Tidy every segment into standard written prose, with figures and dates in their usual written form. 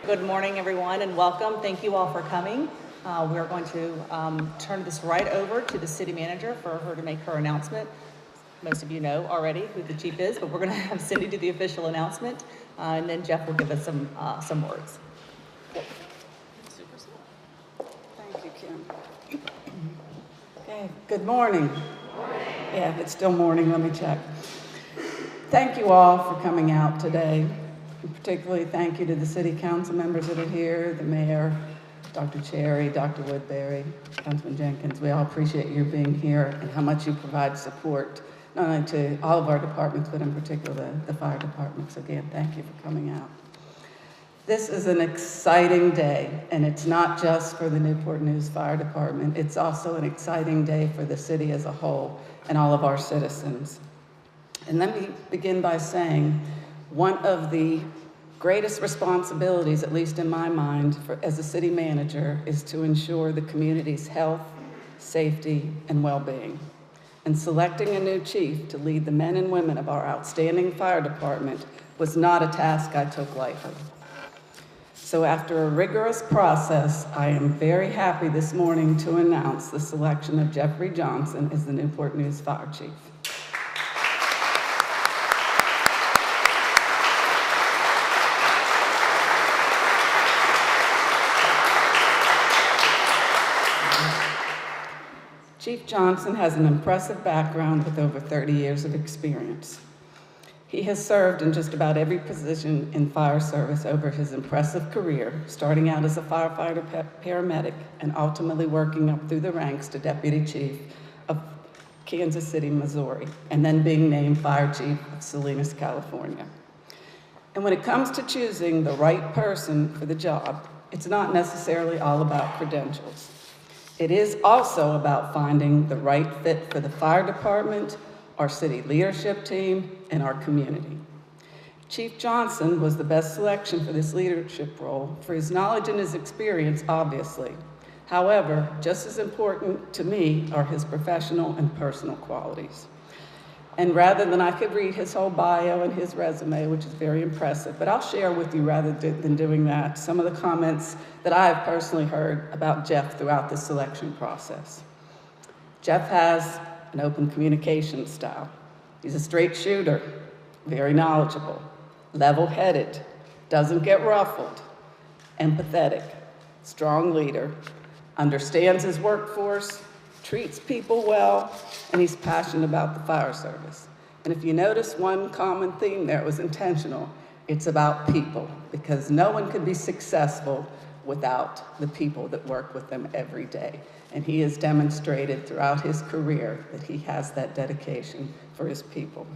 Good morning, everyone, and welcome. Thank you all for coming. We are going to turn this right over to the city manager for her to make her announcement. Most of you know already who the chief is, but we're going to have Cindy do the official announcement, and then Jeff will give us some words. Thank you, Kim. Okay, good morning. Yeah, it's still morning, let me check. Thank you all for coming out today. And particularly thank you to the city council members that are here, the mayor, Dr. Cherry, Dr. Woodbury, Councilman Jenkins. We all appreciate your being here and how much you provide support, not only to all of our departments, but in particular the fire department. So again, thank you for coming out. This is an exciting day, and it's not just for the Newport News Fire Department, it's also an exciting day for the city as a whole and all of our citizens. And let me begin by saying, one of the greatest responsibilities, at least in my mind, as a city manager, is to ensure the community's health, safety, and well-being. And selecting a new chief to lead the men and women of our outstanding fire department was not a task I took lightly. So after a rigorous process, I am very happy this morning to announce the selection of Jeffrey Johnson as the Newport News Fire Chief. Chief Johnson has an impressive background with over 30 years of experience. He has served in just about every position in fire service over his impressive career, starting out as a firefighter paramedic and ultimately working up through the ranks to deputy chief of Kansas City, Missouri, and then being named fire chief of Salinas, California. And when it comes to choosing the right person for the job, it's not necessarily all about credentials. It is also about finding the right fit for the fire department, our city leadership team, and our community. Chief Johnson was the best selection for this leadership role for his knowledge and his experience, obviously. However, just as important to me are his professional and personal qualities. And rather than I could read his whole bio and his resume, which is very impressive, but I'll share with you rather than doing that, some of the comments that I have personally heard about Jeff throughout the selection process. Jeff has an open communication style. He's a straight shooter, very knowledgeable, level-headed, doesn't get ruffled, empathetic, strong leader, understands his workforce, treats people well, and he's passionate about the fire service. And if you notice one common theme there, it was intentional. It's about people, because no one can be successful without the people that work with them every day. And he has demonstrated throughout his career that he has that dedication for his people.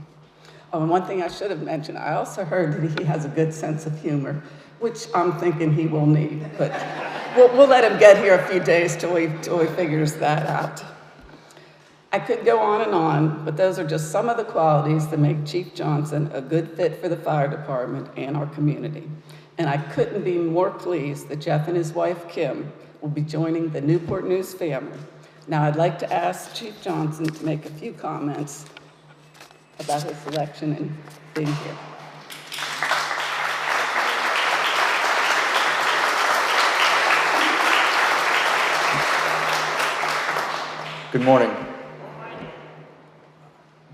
Oh, and one thing I should have mentioned, I also heard that he has a good sense of humor, which I'm thinking he will need, but we'll let him get here a few days till he figures that out. I could go on, but those are just some of the qualities that make Chief Johnson a good fit for the fire department and our community. And I couldn't be more pleased that Jeff and his wife, Kim, will be joining the Newport News family. Now, I'd like to ask Chief Johnson to make a few comments about his selection and being here. Good morning.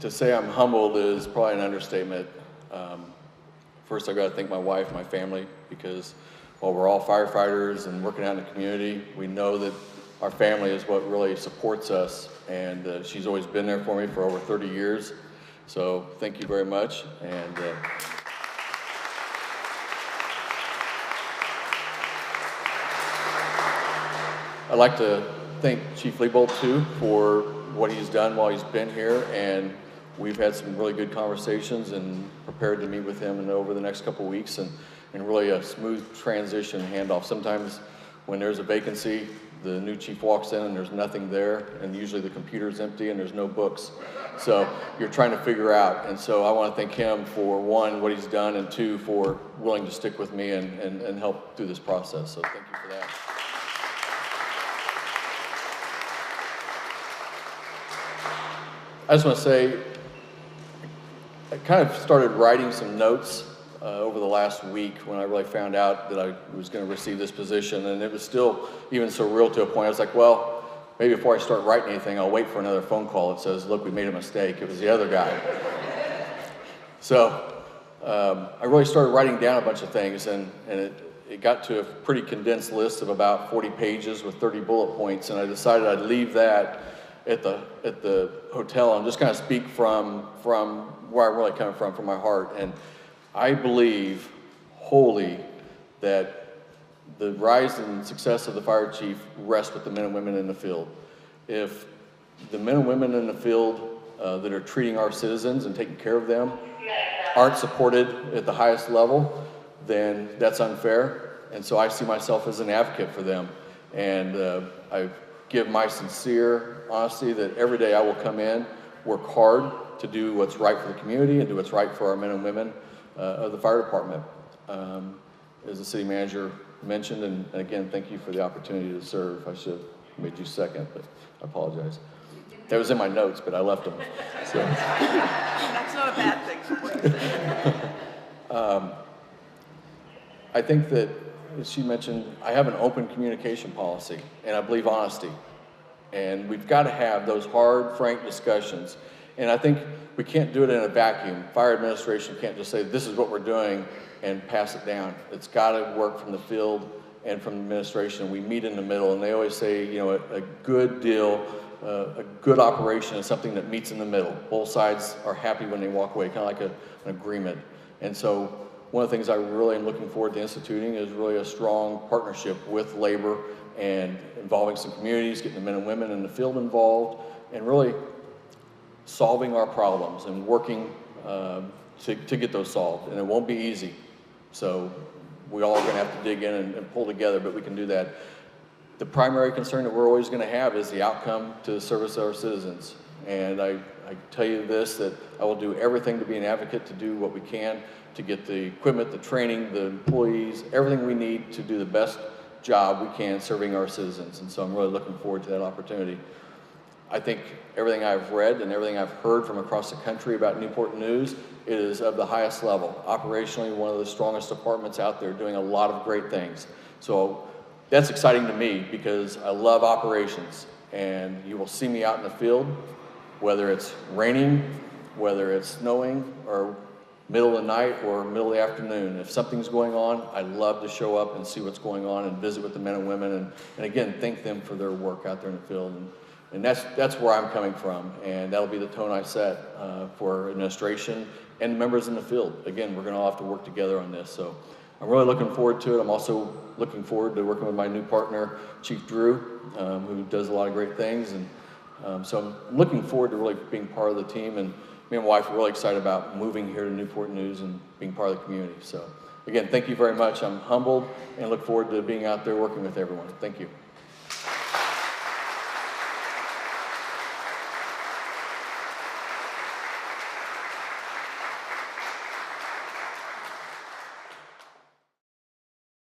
To say I'm humbled is probably an understatement. First, I've got to thank my wife, my family, because while we're all firefighters and working out in the community, we know that our family is what really supports us, and she's always been there for me for over 30 years. So thank you very much. And I'd like to thank Chief Liebold too for what he's done while he's been here, and we've had some really good conversations and prepared to meet with him and over the next couple of weeks and really a smooth transition handoff. Sometimes when there's a vacancy, the new chief walks in and there's nothing there, and usually the computer's empty and there's no books. So you're trying to figure out. And so I want to thank him for, one, what he's done, and two, for willing to stick with me and help through this process. So thank you for that. I just want to say, I kind of started writing some notes over the last week when I really found out that I was going to receive this position, and it was still even surreal to a point. I was like, well, maybe before I start writing anything, I'll wait for another phone call that says, look, we made a mistake. It was the other guy. So I really started writing down a bunch of things, and it got to a pretty condensed list of about 40 pages with 30 bullet points, and I decided I'd leave that at the hotel and just kind of speak from where I'm really coming from my heart. And I believe wholly that the rise and success of the fire chief rests with the men and women in the field. If the men and women in the field that are treating our citizens and taking care of them aren't supported at the highest level, then that's unfair. And so I see myself as an advocate for them. And I give my sincere honesty that every day I will come in, work hard to do what's right for the community and do what's right for our men and women of the fire department. As the city manager mentioned, and again, thank you for the opportunity to serve. I should have made you second, but I apologize. That was in my notes, but I left them. So. That's not a bad thing from what you said. I think that, as she mentioned, I have an open communication policy, and I believe honesty. And we've got to have those hard, frank discussions. And I think we can't do it in a vacuum. Fire administration can't just say, this is what we're doing, and pass it down. It's got to work from the field and from the administration. We meet in the middle, and they always say, you know, a good deal, a good operation is something that meets in the middle. Both sides are happy when they walk away, kind of like an agreement. And so one of the things I really am looking forward to instituting is really a strong partnership with labor and involving some communities, getting the men and women in the field involved, and really solving our problems and working to get those solved. And it won't be easy. So we all are going to have to dig in and pull together, but we can do that. The primary concern that we're always going to have is the outcome to the service of our citizens. And I tell you this, that I will do everything to be an advocate to do what we can to get the equipment, the training, the employees, everything we need to do the best job we can serving our citizens. And so I'm really looking forward to that opportunity. I think everything I've read and everything I've heard from across the country about Newport News, it is of the highest level. Operationally, one of the strongest departments out there, doing a lot of great things. So that's exciting to me because I love operations, and you will see me out in the field, whether it's raining, whether it's snowing, or middle of the night or middle of the afternoon. If something's going on, I love to show up and see what's going on and visit with the men and women, and again, thank them for their work out there in the field. And that's where I'm coming from, and that'll be the tone I set for administration and members in the field. Again, we're gonna all have to work together on this, so I'm really looking forward to it. I'm also looking forward to working with my new partner, Chief Drew, who does a lot of great things, and so I'm looking forward to really being part of the team, and me and my wife are really excited about moving here to Newport News and being part of the community. So again, thank you very much. I'm humbled and look forward to being out there working with everyone. Thank you.